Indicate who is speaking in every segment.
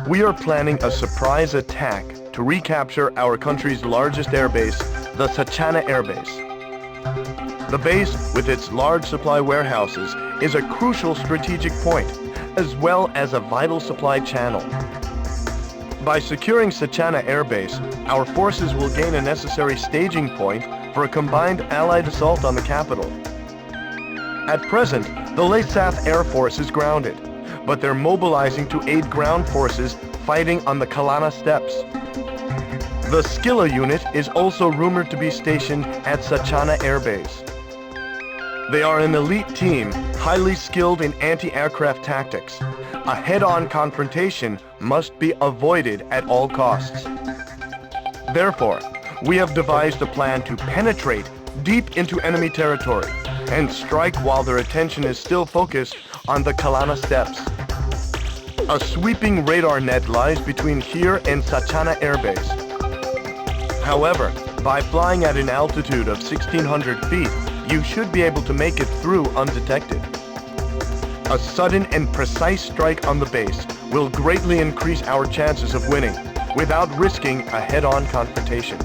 Speaker 1: we are planning a surprise attack to recapture our country's largest airbase, the Sachana airbase. The base, with its large supply warehouses, is a crucial strategic point, as well as a vital supply channel. By securing Sachana airbase, our forces will gain a necessary staging point for a combined Allied assault on the capital. At present, the Lesath Air Force is grounded, but they're mobilizing to aid ground forces fighting on the Kalana Steppes. The Skilla unit is also rumored to be stationed at Sachana Air Base. They are an elite team, highly skilled in anti-aircraft tactics. A head-on confrontation must be avoided at all costs. Therefore, we have devised a plan to penetrate deep into enemy territory and strike while their attention is still focused on the Kalana Steppes. A sweeping radar net lies between here and Sachana Air Base. However, by flying at an altitude of 1,600 feet, you should be able to make it through undetected. A sudden and precise strike on the base will greatly increase our chances of winning without risking a head-on confrontation.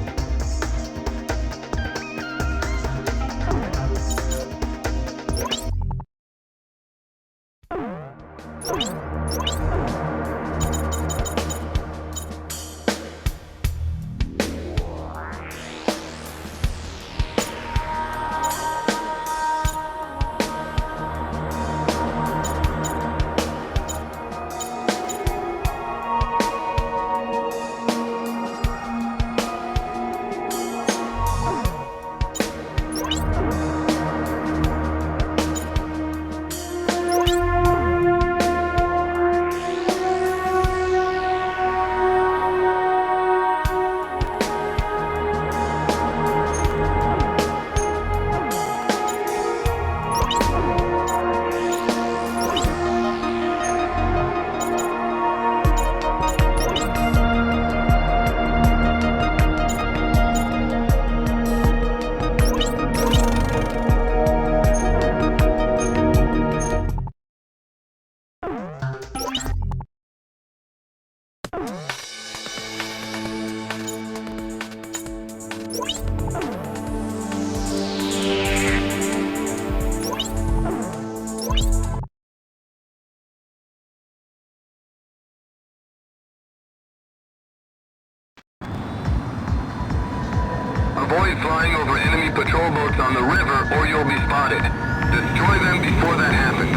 Speaker 2: Avoid flying over enemy patrol boats on the river or you'll be spotted. Destroy them before that happens.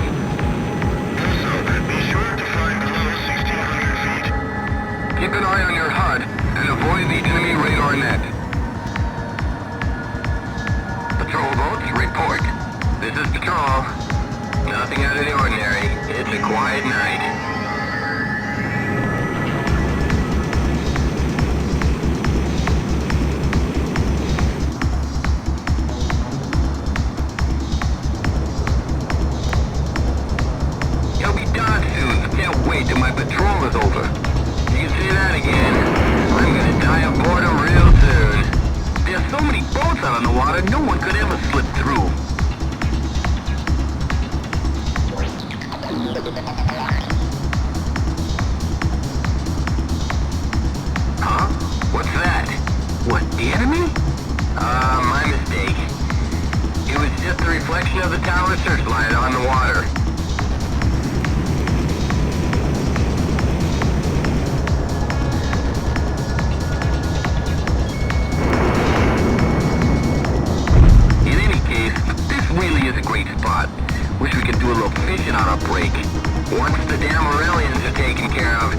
Speaker 3: Also, be sure to fly below 1,600 feet.
Speaker 2: Keep an eye on your HUD and avoid the enemy radar net. Patrol boats, report. This is Patrol. Nothing out of the ordinary. It's a quiet night. Wait till my patrol is over. You can say that again. I'm gonna die of boredom real soon. There's so many boats out on the water, no one could ever slip through. Huh? What's that? What, the enemy? My mistake. It was just a reflection of the tower searchlight on the water. Really is a great spot. Wish we could do a little fishing on our break. Once the damn Aurelians are taken care of,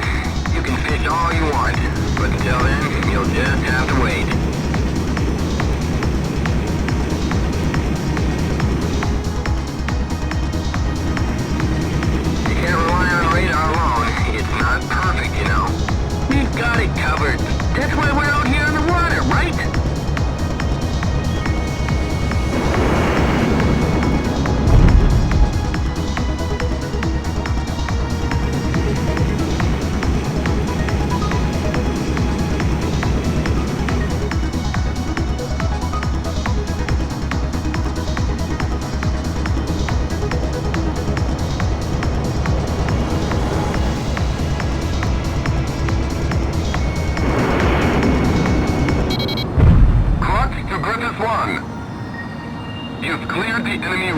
Speaker 2: you can fish all you want. But until then, you'll just have to wait.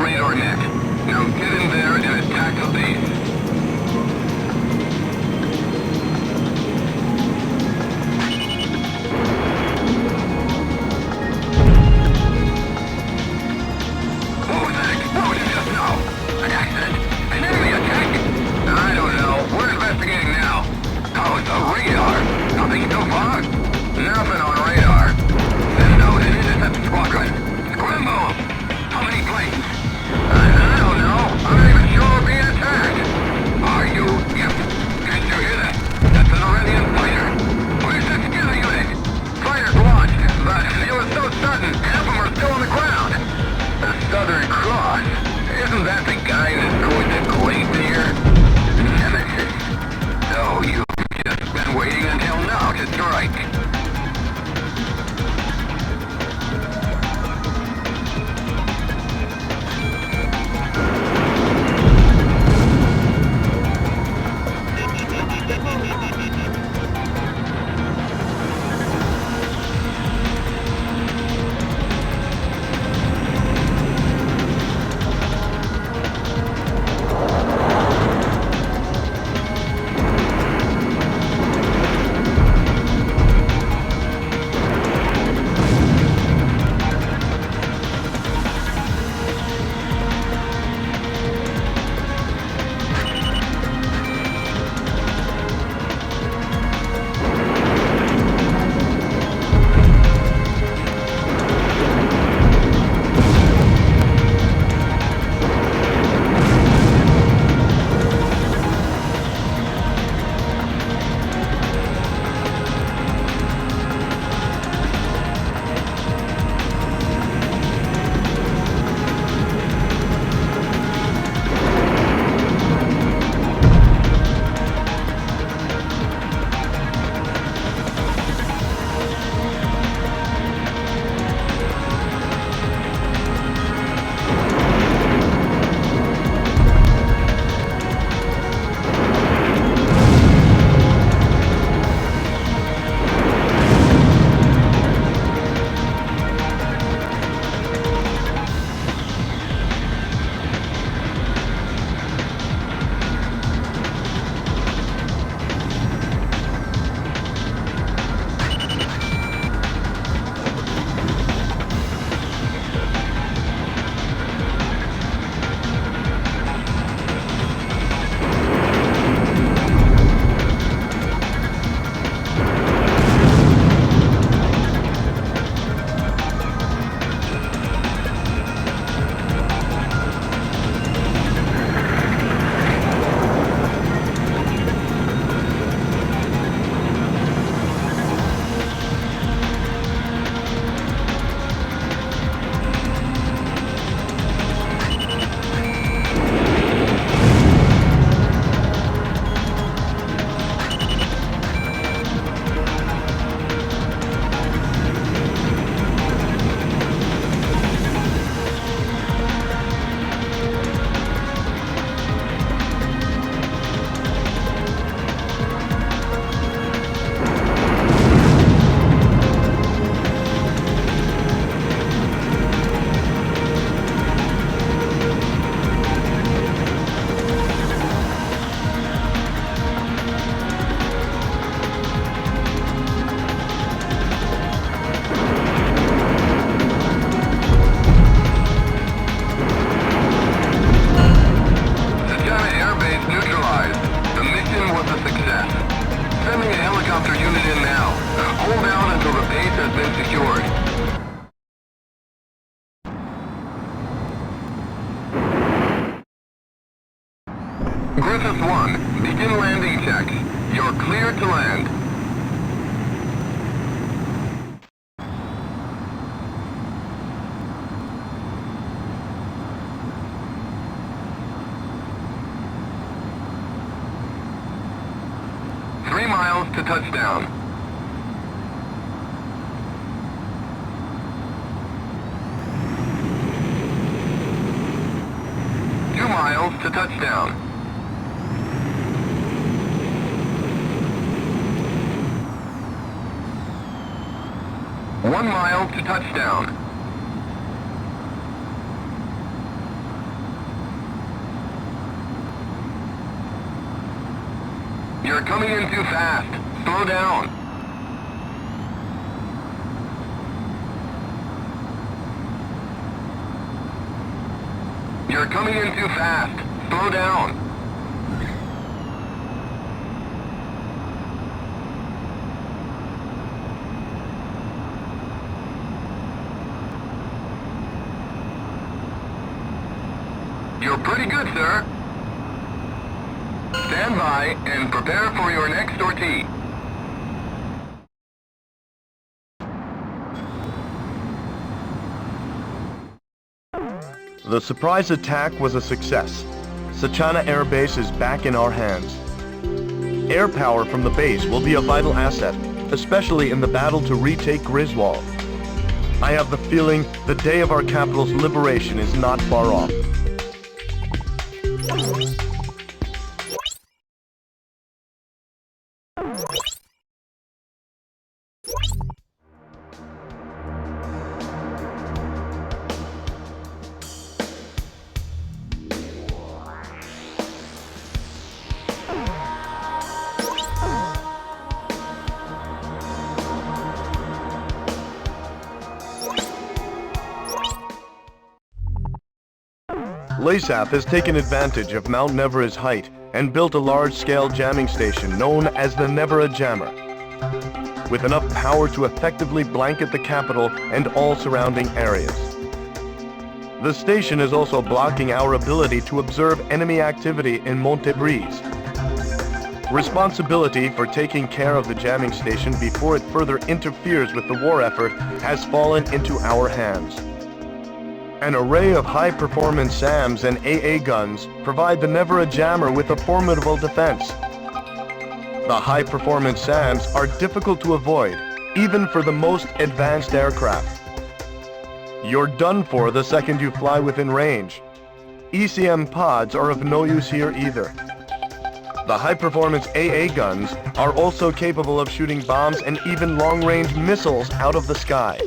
Speaker 2: radar net. Now get in there and attack the base. What was that explosion just now? An accident? An enemy attack? I don't know. We're investigating now. Oh, it's a radar. Nothing so far? Nothing on radar. Send out an intercept squadron. Scramble! How many planes? I don't know. I'm not even sure we're being attacked. Are you? Yep. Can't you hear that? That's an Aurelian fighter. Where's that skiller unit? Fighter's launched, but it was so sudden, half of them are still on the ground. The Southern Cross? Isn't that the guy that's going to Glacier? Nemesis. So you've just been waiting until now to strike. Griffith 1, begin landing checks. You're cleared to land. Three miles to touchdown. 2 miles to touchdown. 1 mile to touchdown. You're coming in too fast. Slow down. You're coming in too fast. Slow down. You're pretty good, sir. Stand by and prepare for your next sortie.
Speaker 1: The surprise attack was a success. Sachana Air Base is back in our hands. Air power from the base will be a vital asset, especially in the battle to retake Griswold. I have the feeling the day of our capital's liberation is not far off. LASAF has taken advantage of Mount Nevera's height and built a large-scale jamming station known as the Nevera Jammer, with enough power to effectively blanket the capital and all surrounding areas. The station is also blocking our ability to observe enemy activity in Monte Breeze. Responsibility for taking care of the jamming station before it further interferes with the war effort has fallen into our hands. An array of high-performance SAMs and AA guns provide the Nevera Jammer with a formidable defense. The high-performance SAMs are difficult to avoid, even for the most advanced aircraft. You're done for the second you fly within range. ECM pods are of no use here either. The high-performance AA guns are also capable of shooting bombs and even long-range missiles out of the sky.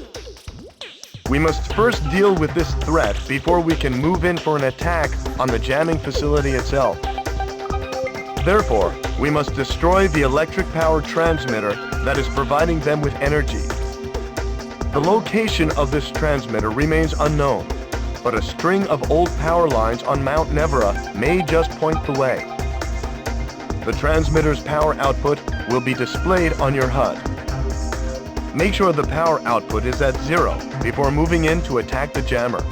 Speaker 1: We must first deal with this threat before we can move in for an attack on the jamming facility itself. Therefore, we must destroy the electric power transmitter that is providing them with energy. The location of this transmitter remains unknown, but a string of old power lines on Mount Nevera may just point the way. The transmitter's power output will be displayed on your HUD. Make sure the power output is at 0 before moving in to attack the jammer.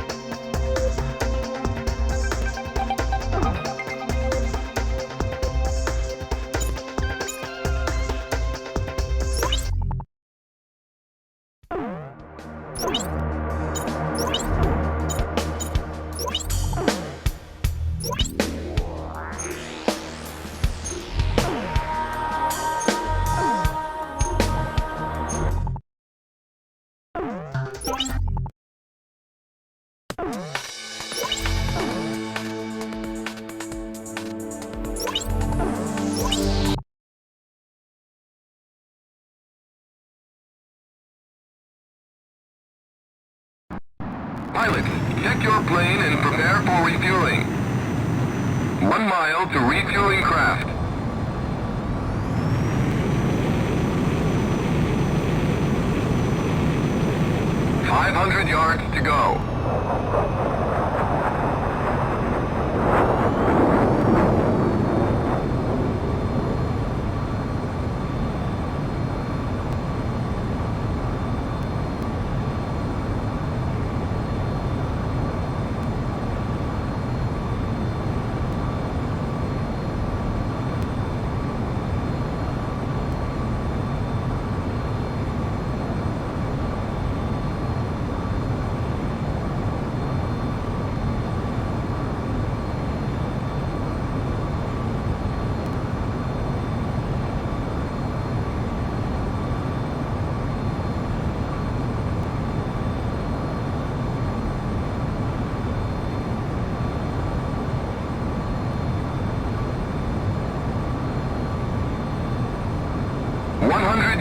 Speaker 2: Pilots, check your plane and prepare for refueling. 1 mile to refueling craft. $500 yards to go.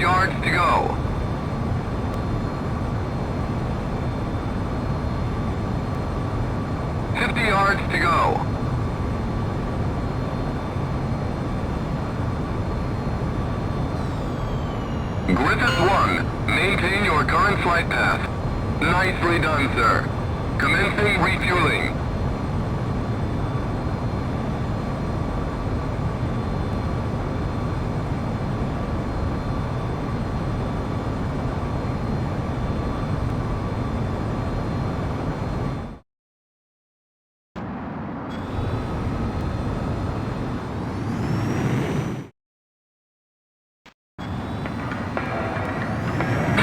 Speaker 2: Yards to go. $50 yards to go. Griffith 1, maintain your current flight path. Nicely done, sir. Commencing refueling.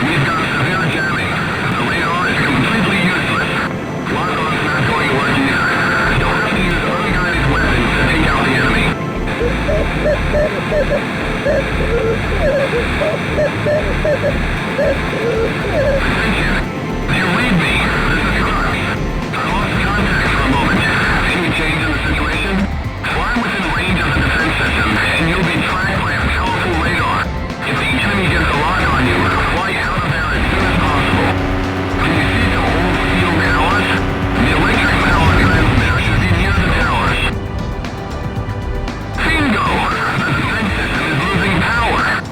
Speaker 2: We've got severe jamming. The radar is completely useless. Lock-on's not going to work either. You'll have to use unguided weapons to take out the enemy. Attention! Do you read me? This is Clark. I lost contact for a moment. Any change in the situation? Fly within range of the defense system, and you'll be tracked by a powerful radar. If the enemy gets a lock on you, fly out of there as soon as possible. Can you see the old steel towers? The electric power transmitter should be near the towers. Bingo! The defense system is losing power.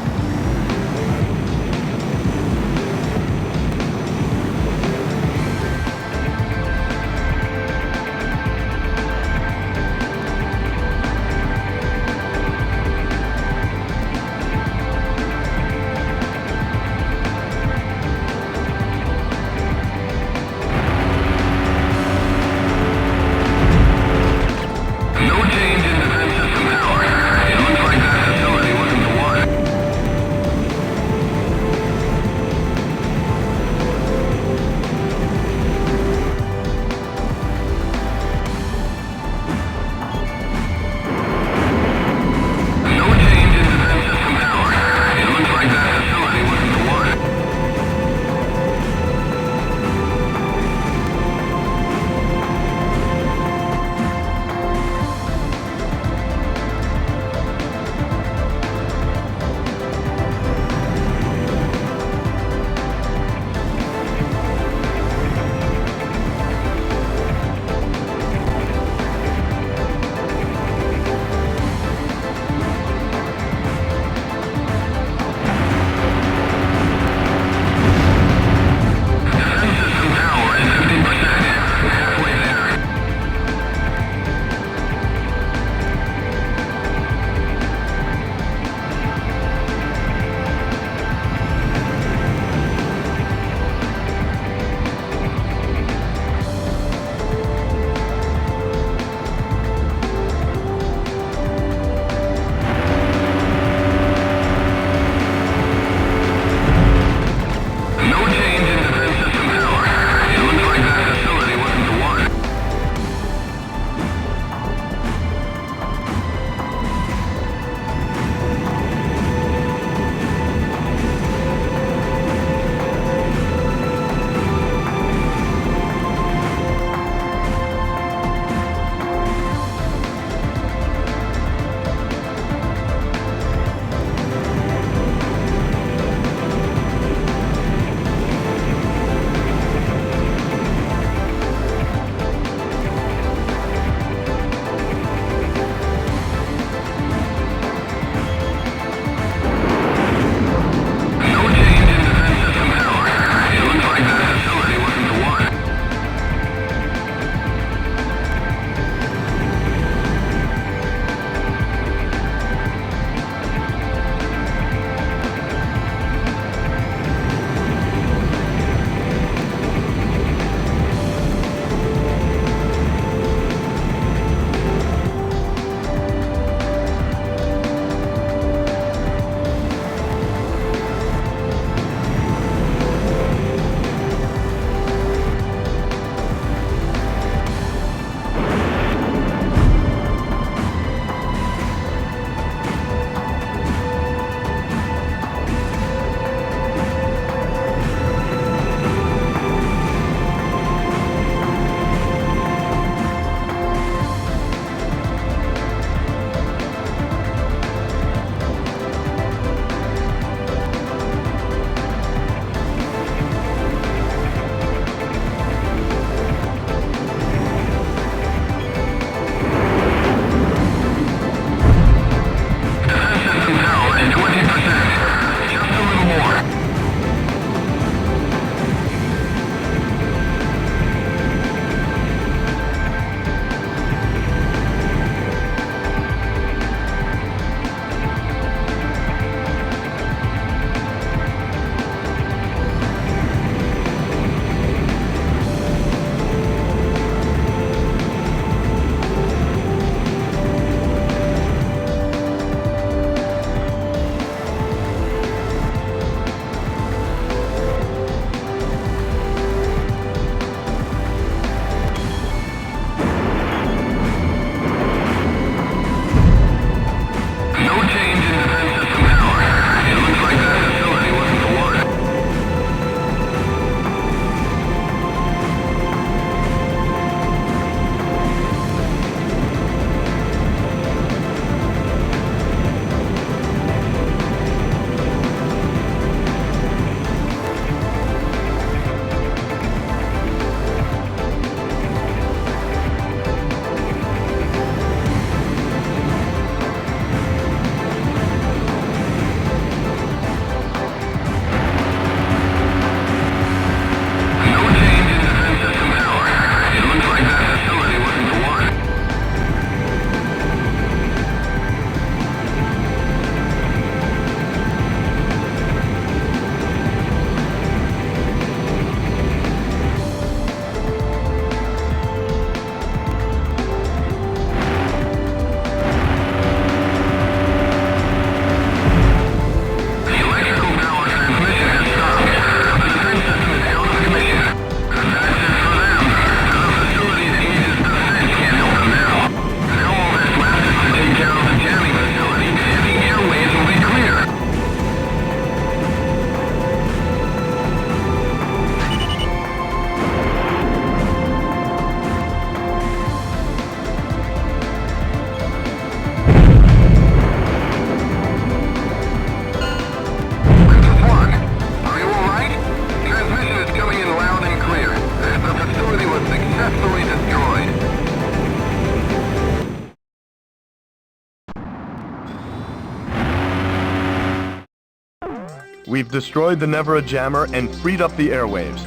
Speaker 1: We've destroyed the Nevera jammer and freed up the airwaves.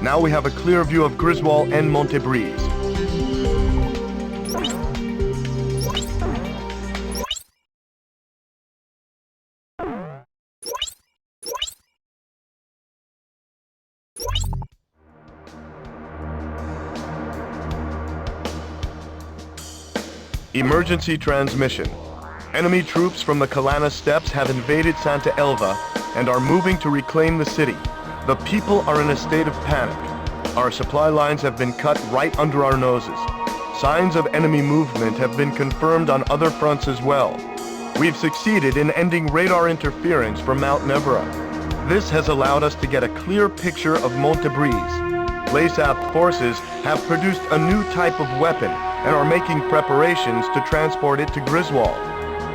Speaker 1: Now we have a clear view of Griswold and Montebreeze. Emergency transmission. Enemy troops from the Kalana Steppes have invaded Santa Elva and are moving to reclaim the city. The people are in a state of panic. Our supply lines have been cut right under our noses. Signs of enemy movement have been confirmed on other fronts as well. We've succeeded in ending radar interference from Mount Nevera. This has allowed us to get a clear picture of Montebreeze. LASAP forces have produced a new type of weapon and are making preparations to transport it to Griswold.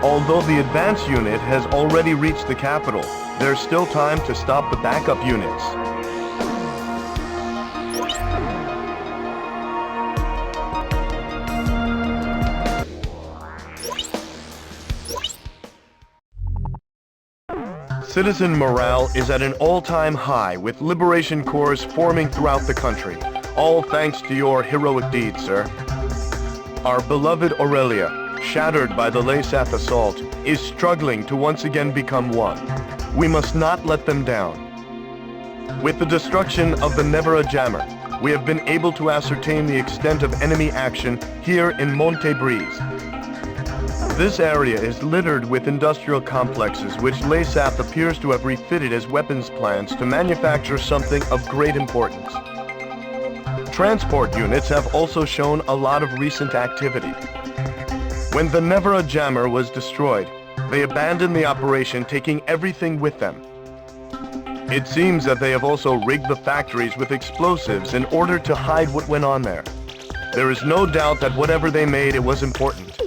Speaker 1: Although the advance unit has already reached the capital, there's still time to stop the backup units. Citizen morale is at an all-time high, with liberation corps forming throughout the country, all thanks to your heroic deeds, sir. Our beloved Aurelia, shattered by the LASAP assault, is struggling to once again become one. We must not let them down. With the destruction of the Nevera jammer, we have been able to ascertain the extent of enemy action here in Montebreeze. This area is littered with industrial complexes which LASAP appears to have refitted as weapons plants to manufacture something of great importance. Transport units have also shown a lot of recent activity. When the Nevera jammer was destroyed, they abandoned the operation, taking everything with them. It seems that they have also rigged the factories with explosives in order to hide what went on there. There is no doubt that whatever they made, it was important.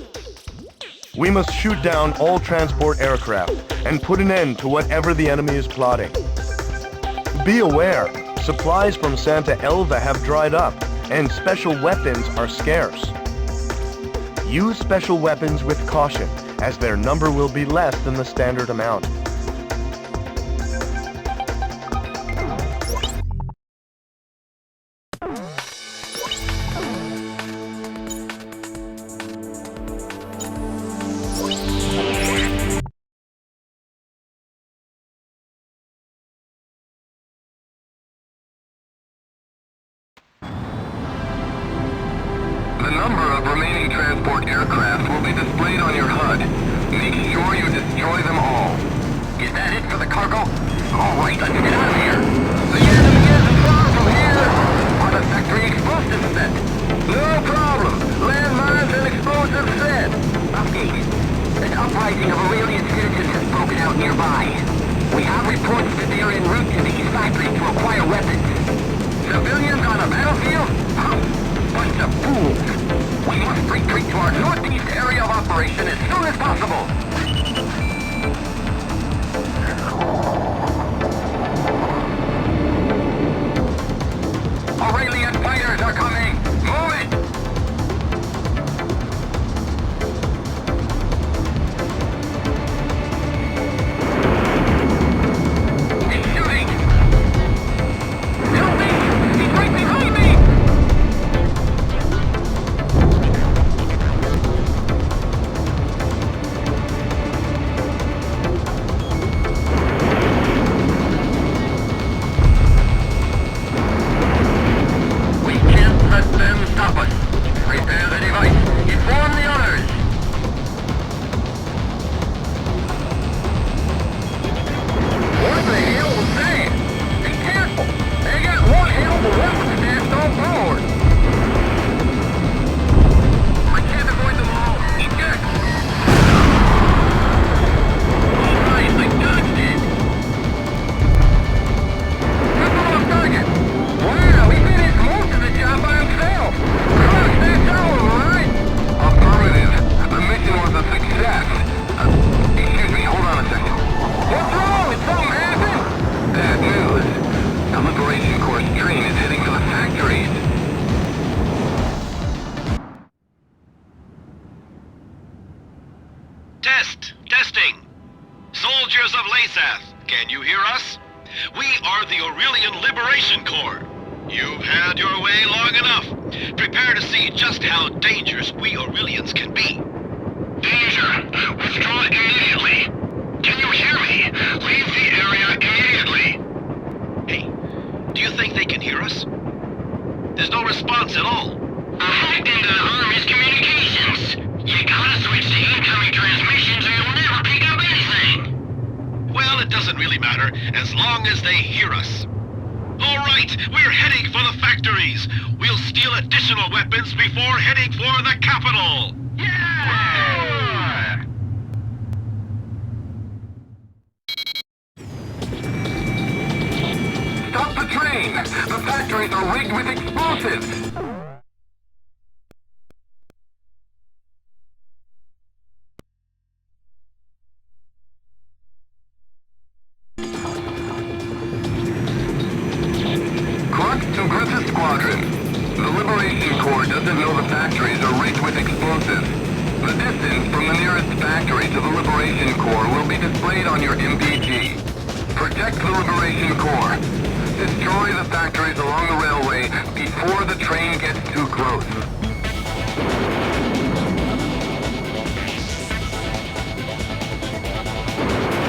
Speaker 1: We must shoot down all transport aircraft and put an end to whatever the enemy is plotting. Be aware, supplies from Santa Elva have dried up, and special weapons are scarce. Use special weapons with caution, as their number will be less than the standard amount.
Speaker 2: The number of remaining transport aircraft will be displayed on your HUD. Make sure you destroy them all. Is that it for the cargo? All right, let's get out of here. The enemy isn't far from here. Are the factory explosives set? No problem. Landmines and explosives set. Update. An uprising of Aurelian citizens has broken out nearby. We have reports that they are en route to these factories to acquire weapons. Civilians on a battlefield? Bunch of fools! We must retreat to our northeast area of operation as soon as possible!
Speaker 4: for the Aurelian Liberation Corps. You've had your way long enough. Prepare to see just how dangerous we Aurelians can be.
Speaker 3: Danger! Withdraw immediately! Can you hear me? Leave the area immediately!
Speaker 4: Hey, do you think they can hear us? There's no response at all.
Speaker 3: I hacked into the Army's communications! You gotta switch to incoming transmissions or you'll never pick up anything!
Speaker 4: Well, it doesn't really matter, as long as they hear us. All right, we're heading for the factories. We'll steal additional weapons before heading for the capital.
Speaker 3: Yeah!
Speaker 2: Stop the train! The factories are rigged with explosives! To Griffith Squadron. The Liberation Corps doesn't know the factories are rigged with explosives. The distance from the nearest factory to the Liberation Corps will be displayed on your MPG. Protect the Liberation Corps. Destroy the factories along the railway before the train gets too close.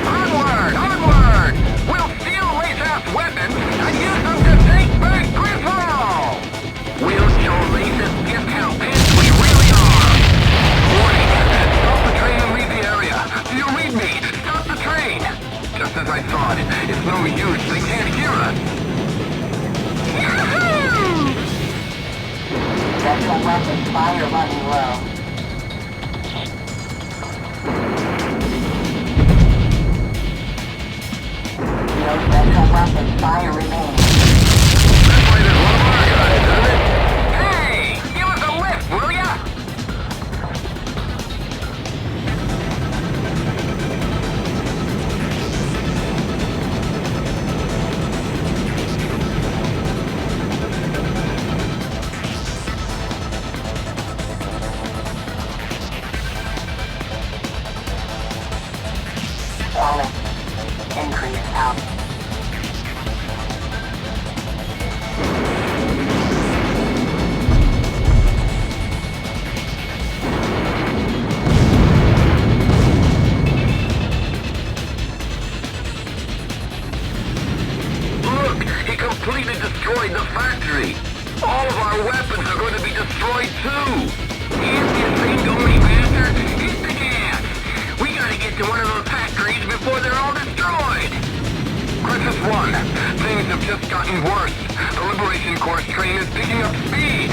Speaker 2: Onward! Onward! We'll steal lace-ass weapons and use them to take back Griswold! We'll show laces just how pissed we really are! Warning! Stop the train and leave the area! Do you read me? Stop the train! Just as I thought, it's no use, they can't hear us! Yahoo!
Speaker 5: Special weapons fire running low. No special weapons fire remaining.
Speaker 2: That's why there's one of our guys, isn't it? Hey! Give us a lift, will ya?
Speaker 5: Falling. Increase out.
Speaker 2: Look! He completely destroyed the factory! All of our weapons are going to be destroyed too! Is this thing going faster? Hit the gas! We gotta get to one of those factories before they're all destroyed! Crisis 1. Things have just gotten worse. The Liberation Corps train is picking up speed!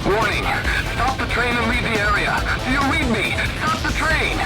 Speaker 2: Warning! Stop the train and leave the area! Do you read me? Stop the train!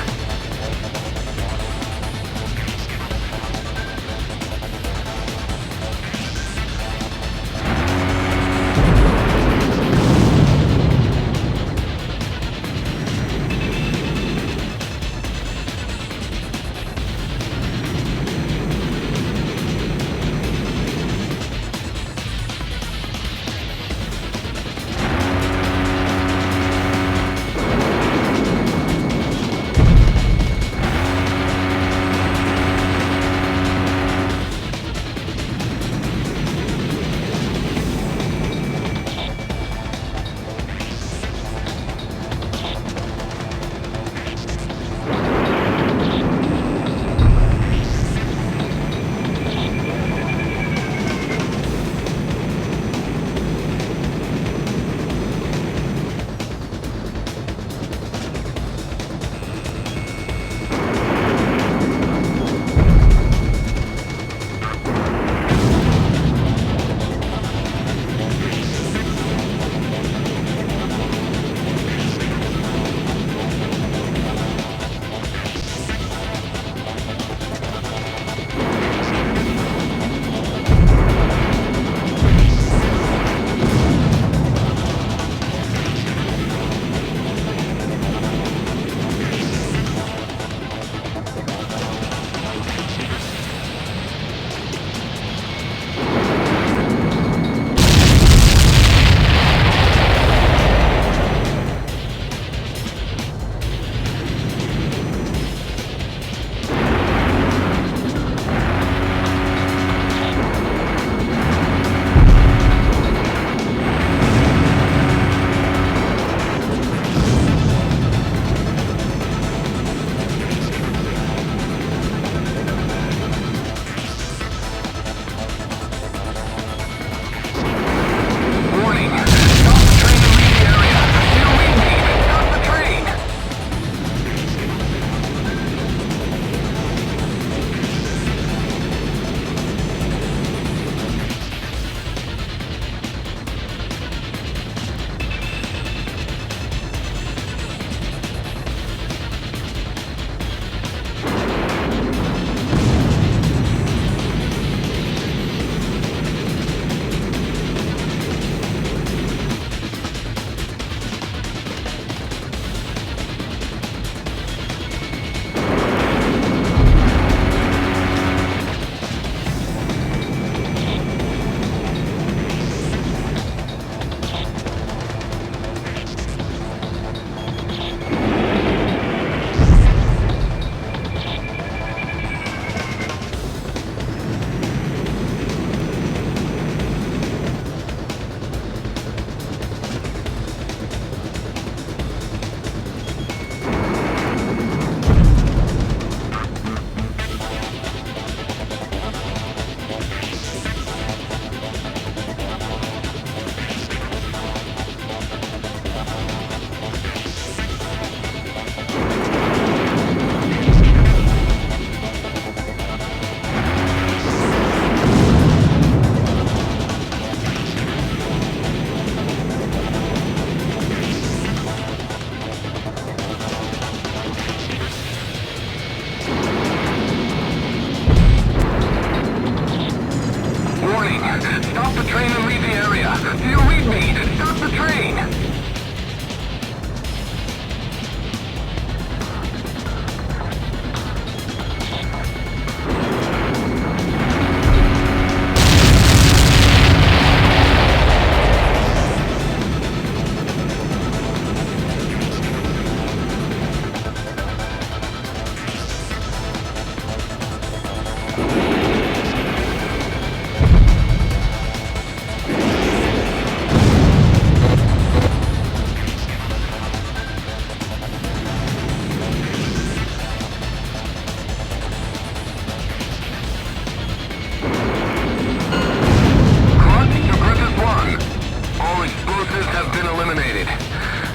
Speaker 2: moving! Stop the train and leave the area! Do you read me? Stop the train!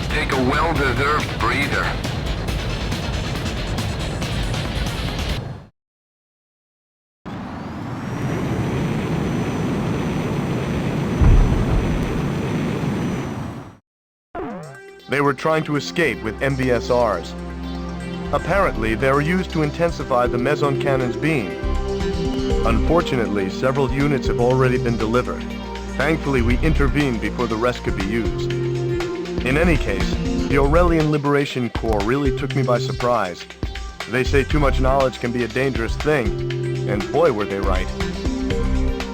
Speaker 2: Take a well-deserved breather.
Speaker 1: They were trying to escape with MBSRs. Apparently, they were used to intensify the meson cannon's beam. Unfortunately, several units have already been delivered. Thankfully, we intervened before the rest could be used. In any case, the Aurelian Liberation Corps really took me by surprise. They say too much knowledge can be a dangerous thing, and boy were they right.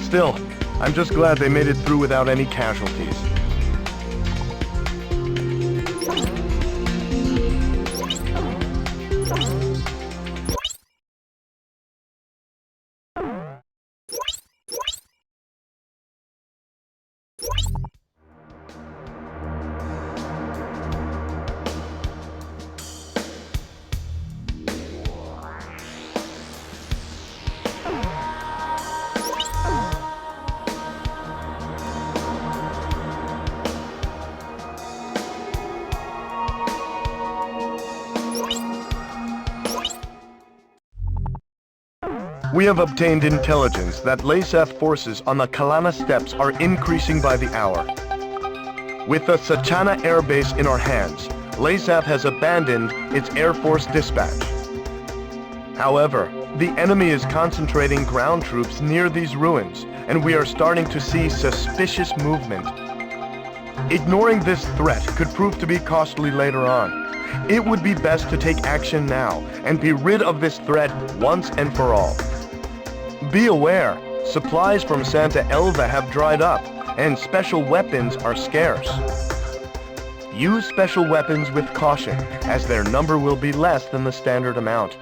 Speaker 1: Still, I'm just glad they made it through without any casualties. We have obtained intelligence that Layseth forces on the Kalana steppes are increasing by the hour. With the Sachana Air Base in our hands, Layseth has abandoned its Air Force dispatch. However, the enemy is concentrating ground troops near these ruins, and we are starting to see suspicious movement. Ignoring this threat could prove to be costly later on. It would be best to take action now and be rid of this threat once and for all. Be aware, supplies from Santa Elva have dried up, and special weapons are scarce. Use special weapons with caution, as their number will be less than the standard amount.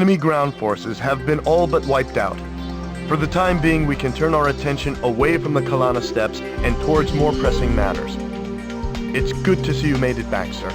Speaker 1: enemy ground forces have been all but wiped out. For the time being, we can turn our attention away from the Kalana steppes and towards more pressing matters. It's good to see you made it back, sir.